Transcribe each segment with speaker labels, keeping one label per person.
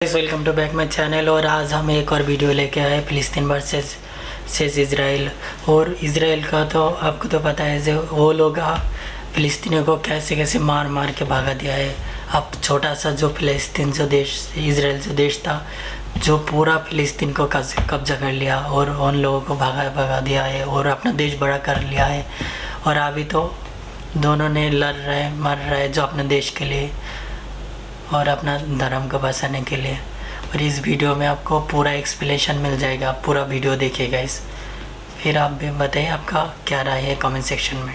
Speaker 1: Welcome to back my channel. और आज हम एक और वीडियो लेके आए फ़िलिस्तीन वर्सेस इज़राइल। और इज़राइल का तो आपको तो पता है जो वो लोग फ़िलिस्तीनियों को कैसे कैसे मार मार के भगा दिया है। अब छोटा सा जो फ़िलिस्तीन जो देश इज़राइल जो देश था जो पूरा फ़िलिस्तीन को कब्जा कर लिया और उन लोगों को भगा दिया है और अपना देश बड़ा कर लिया है। और अभी तो दोनों ने लड़ रहे मर रहे जो अपने देश के लिए और अपना धर्म को बचाने के लिए। और इस वीडियो में आपको पूरा एक्सप्लेनेशन मिल जाएगा, आप पूरा वीडियो देखिएगा। फिर आप भी बताइए आपका क्या राय है कमेंट सेक्शन में।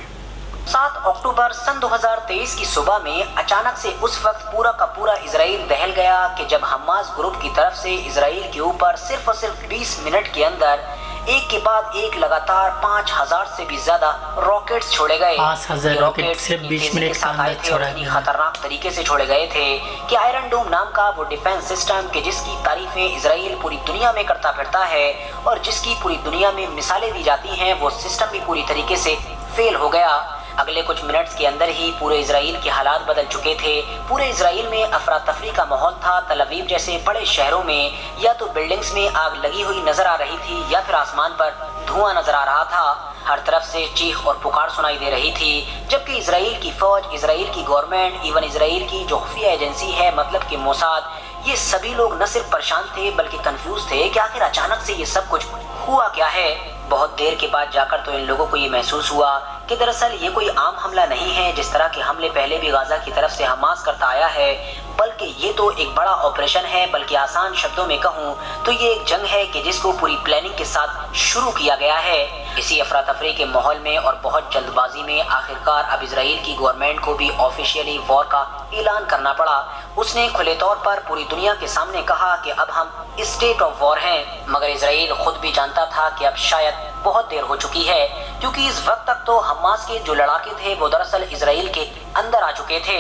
Speaker 2: 7 अक्टूबर सन 2023 की सुबह में अचानक से उस वक्त पूरा का पूरा इजराइल दहल गया कि जब हमास ग्रुप की तरफ से इजराइल के ऊपर सिर्फ और सिर्फ 20 मिनट के अंदर एक के बाद एक लगातार 5000 से भी ज्यादा रॉकेट्स छोड़े गए।
Speaker 1: 5000 रॉकेट सिर्फ 20 मिनट के अंदर छोड़ा गया।
Speaker 2: खतरनाक तरीके से छोड़े गए थे कि आयरन डोम नाम का वो डिफेंस सिस्टम कि जिसकी तारीफें इजराइल पूरी दुनिया में करता फिरता है और जिसकी पूरी दुनिया में मिसालें दी जाती हैं, वो सिस्टम भी पूरी तरीके से फेल हो गया। अगले कुछ मिनट्स के अंदर ही पूरे इजराइल के हालात बदल चुके थे। पूरे इजराइल में अफरा तफरी का माहौल था। तल अवीव जैसे बड़े शहरों में या तो बिल्डिंग्स में आग लगी हुई नजर आ रही थी या फिर आसमान पर धुआं नजर आ रहा था। हर तरफ से चीख और पुकार सुनाई दे रही थी, जबकि इजराइल की फौज, इजराइल की गवर्नमेंट, इवन इजराइल की जो खुफिया एजेंसी है मतलब कि मोसाद, ये सभी लोग न सिर्फ परेशान थे बल्कि कंफ्यूज थे कि आखिर अचानक से ये सब कुछ हुआ क्या है। बहुत देर के बाद जाकर तो इन लोगों को ये महसूस हुआ कि दरअसल ये कोई आम हमला नहीं है जिस तरह के हमले पहले भी गाजा की तरफ से हमास करता आया है, बल्कि ये तो एक बड़ा ऑपरेशन है। बल्कि आसान शब्दों में कहूँ तो ये एक जंग है कि जिसको पूरी प्लानिंग के साथ शुरू किया गया है। इसी अफरा तफरी के माहौल में और बहुत जल्दबाजी में आखिरकार अब इजराइल की गवर्नमेंट को भी ऑफिशियली वॉर का ऐलान करना पड़ा। उसने खुले तौर पर पूरी दुनिया के सामने कहा कि अब हम स्टेट ऑफ वॉर हैं। मगर इजराइल खुद भी जानता था कि अब शायद बहुत देर हो चुकी है, क्योंकि इस वक्त तक तो हमास के जो लड़ाके थे वो दरअसल इजराइल के अंदर आ चुके थे।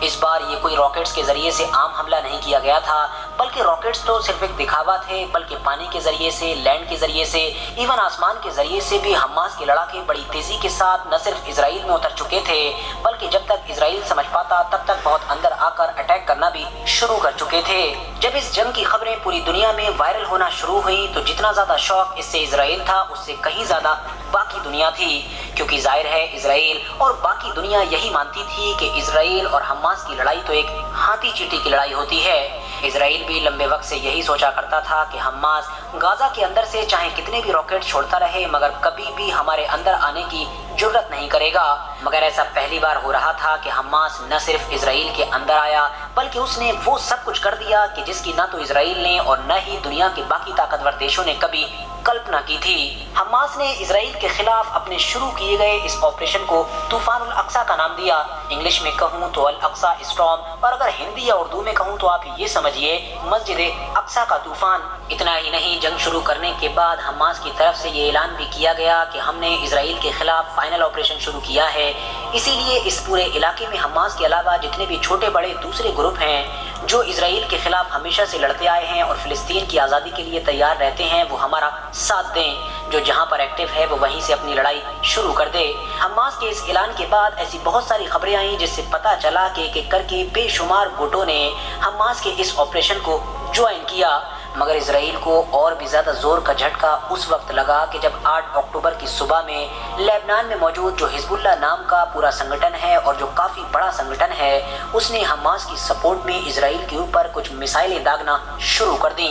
Speaker 2: इस बार ये कोई रॉकेट्स के जरिए से आम हमला नहीं किया गया था, बल्कि रॉकेट्स तो सिर्फ एक दिखावा थे, बल्कि पानी के जरिए से, लैंड के जरिए से, इवन आसमान के जरिए से भी हमास के लड़ाके बड़ी तेजी के साथ न सिर्फ इजराइल में उतर चुके थे, बल्कि जब तक इजराइल समझ पाता तब तक बहुत अंदर आकर अटैक करना भी शुरू कर चुके थे। जब इस जंग की खबरें पूरी दुनिया में वायरल होना शुरू हुई तो जितना ज्यादा शौक इससे इजराइल था उससे कहीं ज्यादा बाकी दुनिया थी, क्योंकि जाहिर है इजराइल और बाकी दुनिया यही मानती थी कि इजराइल और हमास की लड़ाई तो एक हाथी चींटी की लड़ाई होती है। इजराइल भी लंबे वक्त से यही सोचा करता था कि हमास गाजा के अंदर से चाहे कितने भी रॉकेट छोड़ता रहे मगर कभी भी हमारे अंदर आने की जुर्रत नहीं करेगा। मगर ऐसा पहली बार हो रहा था कि हमास न सिर्फ इजराइल के अंदर आया बल्कि उसने वो सब कुछ कर दिया कि जिसकी ना तो इजराइल ने और न ही दुनिया के बाकी ताकतवर देशों ने कभी कल्पना की थी। हमास ने इजराइल के खिलाफ अपने शुरू किए गए इस ऑपरेशन को तूफानुल अक्सा का नाम दिया। इंग्लिश में कहूँ तो अल अक्सा स्टॉर्म, और अगर हिंदी या उर्दू में कहूँ तो आप ये समझिए मस्जिद अक्सा का तूफान। इतना ही नहीं, जंग शुरू करने के बाद हमास की तरफ से ये ऐलान भी किया गया कि हमने इजराइल के खिलाफ फाइनल ऑपरेशन शुरू किया है। इसीलिए इस पूरे इलाके में हमास के अलावा जितने भी छोटे बड़े दूसरे ग्रुप हैं जो इजराइल के खिलाफ हमेशा से लड़ते आए हैं और फिलिस्तीन की आज़ादी के लिए तैयार रहते हैं, वो हमारा साथ दें। जो जहां पर एक्टिव है वो वहीं से अपनी लड़ाई शुरू कर दे। हमास के इस ऐलान के बाद ऐसी बहुत सारी खबरें आई जिससे पता चला कि एक एक करके बेशुमार गुटों ने हमास के इस ऑपरेशन को ज्वाइन किया। मगर इजराइल को और भी ज़्यादा ज़ोर का झटका उस वक्त लगा कि जब 8 अक्टूबर की सुबह में लेबनान में मौजूद जो हिजबुल्लाह नाम का पूरा संगठन है और जो काफ़ी बड़ा संगठन है, उसने हमास की सपोर्ट में इजराइल के ऊपर कुछ मिसाइलें दागना शुरू कर दी।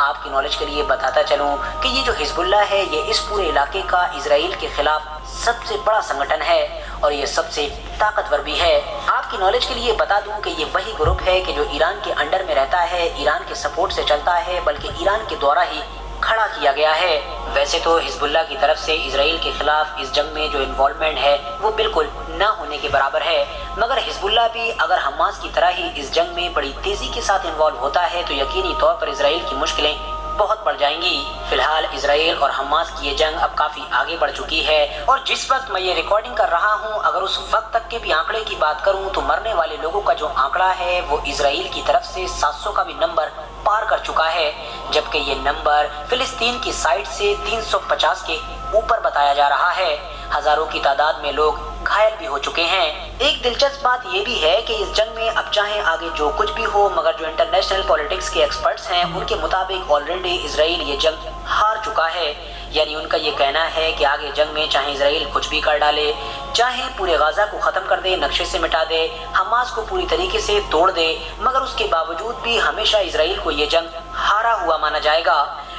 Speaker 2: आपकी नॉलेज के लिए बताता चलूँ कि ये जो हिजबुल्लाह है ये इस पूरे इलाके का इजराइल के खिलाफ सबसे बड़ा संगठन है और ये सबसे ताकतवर भी है। आपकी नॉलेज के लिए बता दूं कि ये वही ग्रुप है कि जो ईरान के अंडर में रहता है, ईरान के सपोर्ट से चलता है, बल्कि ईरान के द्वारा ही खड़ा किया गया है। वैसे तो हिजबुल्लाह की तरफ से इजराइल के खिलाफ इस जंग में जो इन्वॉल्वमेंट है वो बिल्कुल ना होने के बराबर है, मगर हिजबुल्लाह भी अगर हमास की तरह ही इस जंग में बड़ी तेजी के साथ इन्वॉल्व होता है तो यकीनी तौर पर इजराइल की मुश्किलें बहुत बढ़ जाएंगी। फिलहाल इजराइल और हमास की ये जंग अब काफी आगे बढ़ चुकी है और जिस वक्त मैं ये रिकॉर्डिंग कर रहा हूँ अगर उस वक्त तक के भी आंकड़े की बात करूँ तो मरने वाले लोगों का जो आंकड़ा है वो इजराइल की तरफ से 700 का भी नंबर पार कर चुका है, जबकि ये नंबर फिलिस्तीन की साइड से 350 के ऊपर बताया जा रहा है। हजारों की तादाद में लोग घायल भी हो चुके हैं। एक दिलचस्प बात ये भी है कि इस जंग में अब चाहे आगे जो कुछ भी हो, मगर जो इंटरनेशनल पॉलिटिक्स के एक्सपर्ट्स हैं उनके मुताबिक ऑलरेडी इजराइल ये जंग हार चुका है। यानी उनका ये कहना है कि आगे जंग में चाहे इजराइल कुछ भी कर डाले, चाहे पूरे गाजा को ख़त्म कर दे, नक्शे से मिटा दे, हमास को पूरी तरीके से तोड़ दे, मगर उसके बावजूद भी हमेशा इजराइल को ये जंग हारा हुआ माना जाएगा।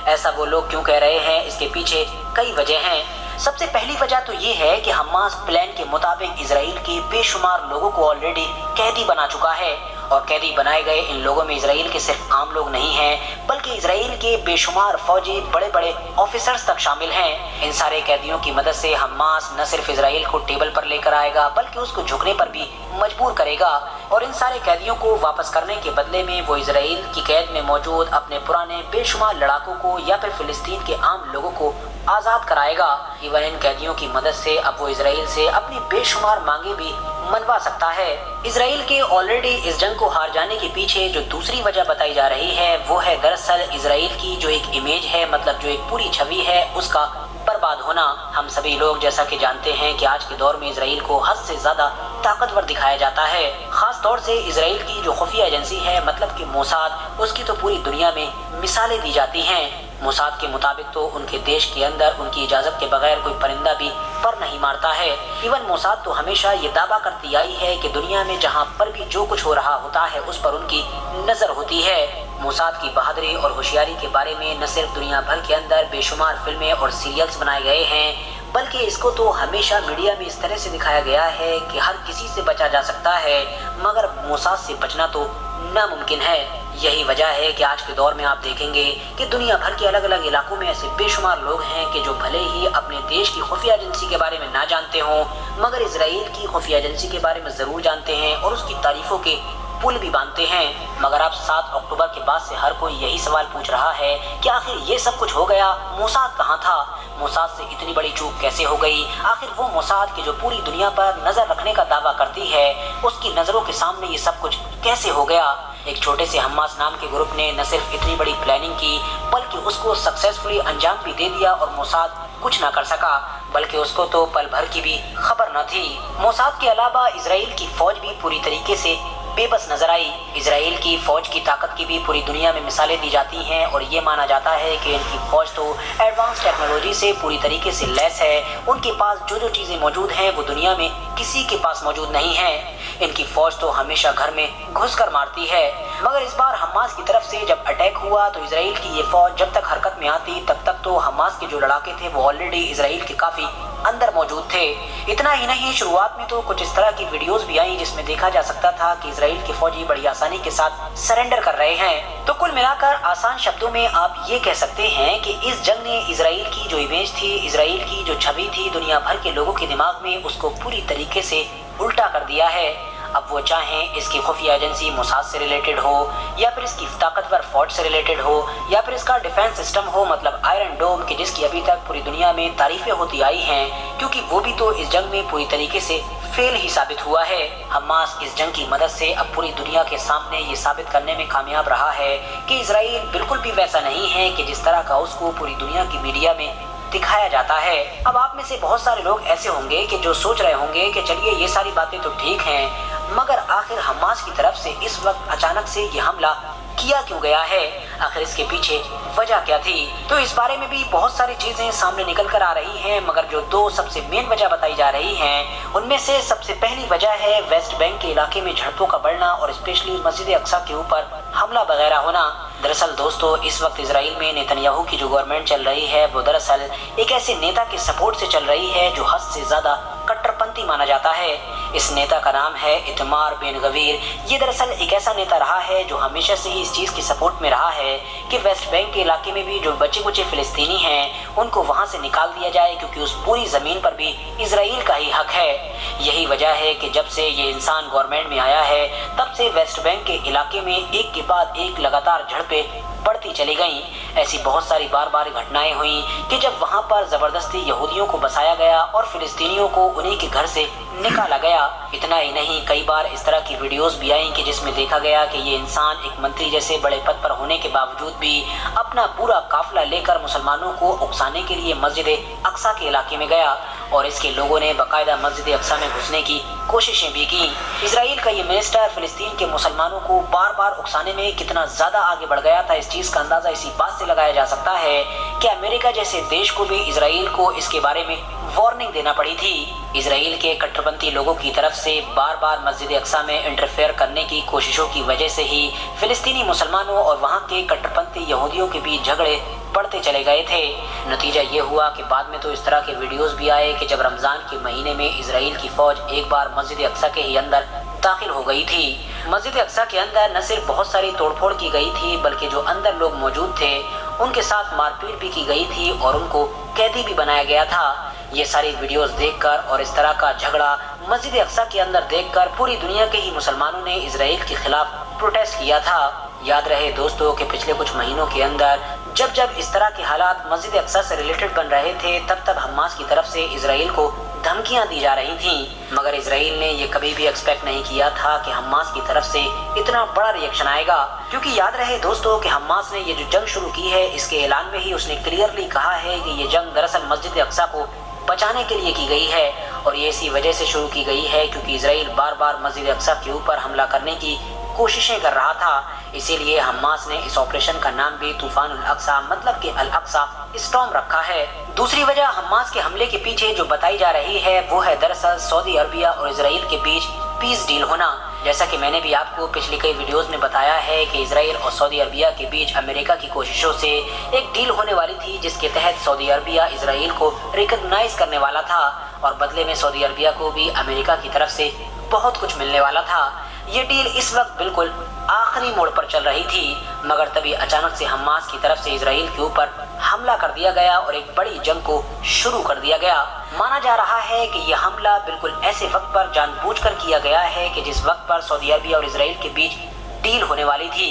Speaker 2: ऐसा वो लोग क्यों कह रहे हैं, इसके पीछे कई वजह हैं। सबसे पहली वजह तो ये है कि हमास प्लान के मुताबिक इजराइल के बेशुमार लोगों को ऑलरेडी कैदी बना चुका है, और कैदी बनाए गए इन लोगों में इजराइल के सिर्फ आम लोग नहीं हैं, बल्कि इजराइल के बेशुमार फौजी बड़े बड़े ऑफिसर्स तक शामिल हैं। इन सारे कैदियों की मदद से हमास न सिर्फ इजराइल को टेबल पर लेकर आएगा, बल्कि उसको झुकने पर भी मजबूर करेगा, और इन सारे कैदियों को वापस करने के बदले में वो इजराइल की कैद में मौजूद अपने पुराने बेशुमार लड़ाकों को या फिर फिलिस्तीन के आम लोगों को आजाद कराएगा। इवन इन कैदियों की मदद से अब वो इजराइल से अपनी बेशुमार मांगे भी मनवा सकता है। इजराइल के ऑलरेडी इस जंग को हार जाने के पीछे जो दूसरी वजह बताई जा रही है वो है दरअसल इजराइल की जो एक इमेज है, मतलब जो एक पूरी छवि है, उसका बर्बाद होना। हम सभी लोग जैसा कि जानते हैं कि आज के दौर में इजराइल को हद से ज्यादा ताकतवर दिखाया जाता है। खास तौर से इजराइल की जो खुफिया एजेंसी है, मतलब कि मोसाद, उसकी तो पूरी दुनिया में मिसालें दी जाती हैं। मोसाद के मुताबिक तो उनके देश के अंदर उनकी इजाजत के बगैर कोई परिंदा भी पर नहीं मारता है। इवन मोसाद तो हमेशा ये दावा करती आई है कि दुनिया में जहाँ पर भी जो कुछ हो रहा होता है उस पर उनकी नजर होती है। मोसाद की बहादुरी और होशियारी के बारे में न सिर्फ दुनिया भर के अंदर बेशुमार फिल्में और सीरियल्स बनाए गए हैं, बल्कि इसको तो हमेशा मीडिया में इस तरह से दिखाया गया है कि हर किसी से बचा जा सकता है, मगर मोसाद से बचना तो नामुमकिन है। यही वजह है कि आज के दौर में आप देखेंगे कि दुनिया भर के अलग अलग इलाकों में ऐसे बेशुमार लोग हैं कि जो भले ही अपने देश की खुफिया एजेंसी के बारे में ना जानते हों, मगर इजराइल की खुफिया एजेंसी के बारे में ज़रूर जानते हैं और उसकी तारीफों के पुल भी बांधते हैं। मगर अब 7 अक्टूबर के बाद से हर कोई यही सवाल पूछ रहा है कि आखिर ये सब कुछ हो गया, मोसाद कहाँ था? मोसाद से इतनी बड़ी चूक कैसे हो गई? आखिर वो मोसाद की जो पूरी दुनिया पर नजर रखने का दावा करती है, उसकी नजरों के सामने ये सब कुछ कैसे हो गया? एक छोटे से हमास नाम के ग्रुप ने न सिर्फ इतनी बड़ी प्लानिंग की, बल्कि उसको सक्सेसफुली अंजाम भी दे दिया, और मोसाद कुछ ना कर सका, बल्कि उसको तो पल भर की भी खबर न थी। मोसाद के अलावा इजराइल की फौज भी पूरी तरीके से बेबस नजर आई। इजराइल की फौज की ताकत की भी पूरी दुनिया में मिसालें दी जाती हैं, और ये माना जाता है कि इनकी फौज तो एडवांस टेक्नोलॉजी से पूरी तरीके से लैस है। उनके पास जो जो चीज़ें मौजूद हैं वो दुनिया में किसी के पास मौजूद नहीं है। इनकी फौज तो हमेशा घर में घुसकर मारती है, मगर इस बार हमास की तरफ से जब अटैक हुआ तो इजराइल की ये फौज जब तक हरकत में आती तब तक तो हमास के जो लड़ाके थे वो ऑलरेडी इजराइल के काफ़ी अंदर मौजूद थे। इतना ही नहीं, शुरुआत में तो कुछ इस तरह की वीडियोस भी आई जिसमें देखा जा सकता था कि इजराइल के फौजी बड़ी आसानी के साथ सरेंडर कर रहे हैं। तो कुल मिलाकर आसान शब्दों में आप ये कह सकते हैं कि इस जंग ने इजराइल की जो इमेज थी, इजराइल की जो छवि थी दुनिया भर के लोगों के दिमाग में, उसको पूरी तरीके से उल्टा कर दिया है। अब वो चाहे इसकी खुफिया एजेंसी मोसाद से रिलेटेड हो, या फिर इसकी ताकतवर फौज से रिलेटेड हो, या फिर इसका डिफेंस सिस्टम हो, मतलब आयरन डोम की, जिसकी अभी तक पूरी दुनिया में तारीफें होती आई हैं, क्योंकि वो भी तो इस जंग में पूरी तरीके से फेल ही साबित हुआ है। हमास इस जंग की मदद से अब पूरी दुनिया के सामने ये साबित करने में कामयाब रहा है कि इजराइल बिल्कुल भी वैसा नहीं है कि जिस तरह का उसको पूरी दुनिया की मीडिया में दिखाया जाता है। अब आप में से बहुत सारे लोग ऐसे होंगे कि जो सोच रहे होंगे कि चलिए ये सारी बातें तो ठीक हैं, मगर आखिर हमास की तरफ से इस वक्त अचानक से ये हमला किया क्यों गया है? आखिर इसके पीछे वजह क्या थी? तो इस बारे में भी बहुत सारी चीजें सामने निकल कर आ रही हैं, मगर जो 2 सबसे मेन वजह बताई जा रही हैं उनमें से सबसे पहली वजह है वेस्ट बैंक के इलाके में झड़पों का बढ़ना और स्पेशली मस्जिद अक्सा के ऊपर हमला वगैरह होना। दरअसल दोस्तों, इस वक्त इजराइल में नेतन्याहू की जो गवर्नमेंट चल रही है वो दरअसल एक ऐसे नेता के सपोर्ट से चल रही है जो हद से ज्यादा कट्टरपंथी माना जाता है। इस नेता का नाम है इतमार बेन गवीर। ये दरअसल एक ऐसा नेता रहा है जो हमेशा से ही इस चीज़ की सपोर्ट में रहा है कि वेस्ट बैंक के इलाके में भी जो बचे कुचे फिलिस्तीनी हैं उनको वहाँ से निकाल दिया जाए, क्योंकि उस पूरी ज़मीन पर भी इजराइल का ही हक है। यही वजह है कि जब से ये इंसान गवर्नमेंट में आया है तब से वेस्ट बैंक के इलाके में एक के बाद एक लगातार झड़पें बढ़ती चली गईं। ऐसी बहुत सारी बार बार घटनाएं हुई कि जब वहां पर जबरदस्ती यहूदियों को बसाया गया और फिलिस्तीनियों को उन्हीं के घर से निकाला गया। इतना ही नहीं, कई बार इस तरह की वीडियोस भी आई कि जिसमें देखा गया कि ये इंसान एक मंत्री जैसे बड़े पद पर होने के बावजूद भी अपना पूरा काफिला लेकर मुसलमानों को उकसाने के लिए मस्जिद अक्सा के इलाके में गया اور اس کے لوگوں نے باقاعدہ مسجد اقصی میں گھسنے کی کوششیں بھی کی۔ اسرائیل کا یہ منسٹر فلسطین کے مسلمانوں کو بار بار اکسانے میں کتنا زیادہ آگے بڑھ گیا تھا، اس چیز کا اندازہ اسی بات سے لگایا جا سکتا ہے کہ امریکہ جیسے دیش کو بھی اسرائیل کو اس کے بارے میں وارننگ دینا پڑی تھی۔ اسرائیل کے کٹرپنتھی لوگوں کی طرف سے بار بار مسجد اقصی میں انٹرفیئر کرنے کی کوششوں کی وجہ سے ہی فلسطینی مسلمانوں اور وہاں کے کٹرپنتھی یہودیوں کے بیچ جھگڑے بڑھتے چلے گئے تھے۔ نتیجہ یہ ہوا کہ بعد میں تو اس طرح کے ویڈیوز بھی آئے کہ جب رمضان کے مہینے میں اسرائیل کی فوج ایک بار مسجد اقصی کے ہی اندر داخل ہو گئی تھی۔ مسجد اقصی کے اندر نہ صرف بہت ساری توڑ پھوڑ کی گئی تھی بلکہ جو اندر لوگ موجود تھے ان کے ساتھ مار پیٹ بھی کی گئی تھی اور ان کو قیدی بھی بنایا گیا تھا۔ یہ ساری ویڈیوز دیکھ کر اور اس طرح کا جھگڑا مسجد اقصی کے اندر دیکھ کر پوری دنیا کے ہی مسلمانوں نے اسرائیل کے خلاف پروٹیسٹ کیا تھا۔ یاد رہے دوستو کہ پچھلے کچھ مہینوں کے اندر جب اس طرح کے حالات مسجد اقصی سے ریلیٹڈ بن رہے تھے تب حماس کی طرف سے اسرائیل کو دھمکیاں دی جا رہی تھیں، مگر اسرائیل نے یہ کبھی بھی ایکسپیکٹ نہیں کیا تھا کہ حماس کی طرف سے اتنا بڑا ری ایکشن آئے گا، کیونکہ یاد رہے دوستو کہ حماس نے یہ جو جنگ شروع کی ہے اس کے اعلان میں ہی اس نے کلیئرلی کہا ہے کہ یہ جنگ دراصل مسجد اقصی کو بچانے کے لیے کی گئی ہے، اور یہ اسی وجہ سے شروع کی گئی ہے کیونکہ اسرائیل بار بار مسجد اقصی کے اوپر حملہ کرنے کی کوششیں کر رہا تھا۔ اسی لیے حماس نے اس آپریشن کا نام بھی طوفان الاقصی مطلب کہ الاقصی اسٹارم رکھا ہے۔ دوسری وجہ حماس کے حملے کے پیچھے جو بتائی جا رہی ہے وہ ہے دراصل سعودی عربیہ اور اسرائیل کے بیچ پیس ڈیل ہونا۔ جیسا کہ میں نے بھی آپ کو پچھلی کئی ویڈیوز میں بتایا ہے کہ اسرائیل اور سعودی عربیہ کے بیچ امریکہ کی کوششوں سے ایک ڈیل ہونے والی تھی جس کے تحت سعودی عربیہ اسرائیل کو ریکگنائز کرنے والا تھا اور بدلے میں سعودی عربیہ کو بھی امریکہ کی طرف سے بہت کچھ ملنے والا تھا۔ یہ ڈیل اس وقت بالکل آخری موڑ پر چل رہی تھی، مگر تبھی اچانک سے حماس کی طرف سے اسرائیل کے اوپر حملہ کر دیا گیا اور ایک بڑی جنگ کو شروع کر دیا گیا۔ مانا جا رہا ہے کہ یہ حملہ بالکل ایسے وقت پر جان بوجھ کر کیا گیا ہے کہ جس وقت پر سعودی عربیہ اور اسرائیل کے بیچ ڈیل ہونے والی تھی۔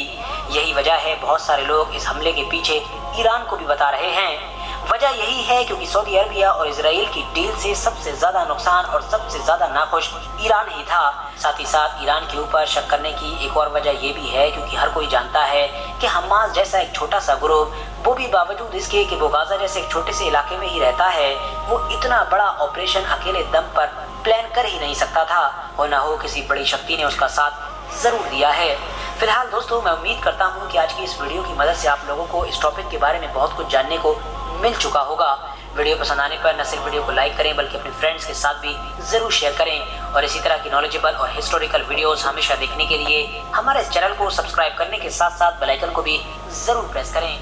Speaker 2: یہی وجہ ہے بہت سارے لوگ اس حملے کے پیچھے ایران کو بھی بتا رہے ہیں۔ وجہ یہی ہے کیونکہ سعودی عربیہ اور اسرائیل کی ڈیل سے سب سے زیادہ نقصان اور سب سے زیادہ ناخوش ایران ہی تھا۔ ساتھ ہی ساتھ ایران کے اوپر شک کرنے کی ایک اور وجہ یہ بھی ہے کیونکہ ہر کوئی جانتا ہے کہ حماس جیسا ایک چھوٹا سا گروہ وہ بھی باوجود اس کے کہ وہ غزہ جیسے ایک چھوٹے سے علاقے میں ہی رہتا ہے، وہ اتنا بڑا آپریشن اکیلے دم پر پلان کر ہی نہیں سکتا تھا، ہو نہ ہو کسی بڑی شکتی نے اس کا ساتھ ضرور دیا ہے۔ فی الحال دوستو میں امید کرتا ہوں کہ آج کی اس ویڈیو کی مدد سے آپ لوگوں کو اس ٹاپک کے بارے میں بہت کچھ جاننے کو مل چکا ہوگا۔ ویڈیو پسند آنے پر نہ صرف ویڈیو کو لائک کریں بلکہ اپنے فرینڈز کے ساتھ بھی ضرور شیئر کریں، اور اسی طرح کی نالجیبل اور ہسٹوریکل ویڈیوز ہمیشہ دیکھنے کے لیے ہمارے اس چینل کو سبسکرائب کرنے کے ساتھ ساتھ بیل آئیکن کو بھی ضرور پریس کریں۔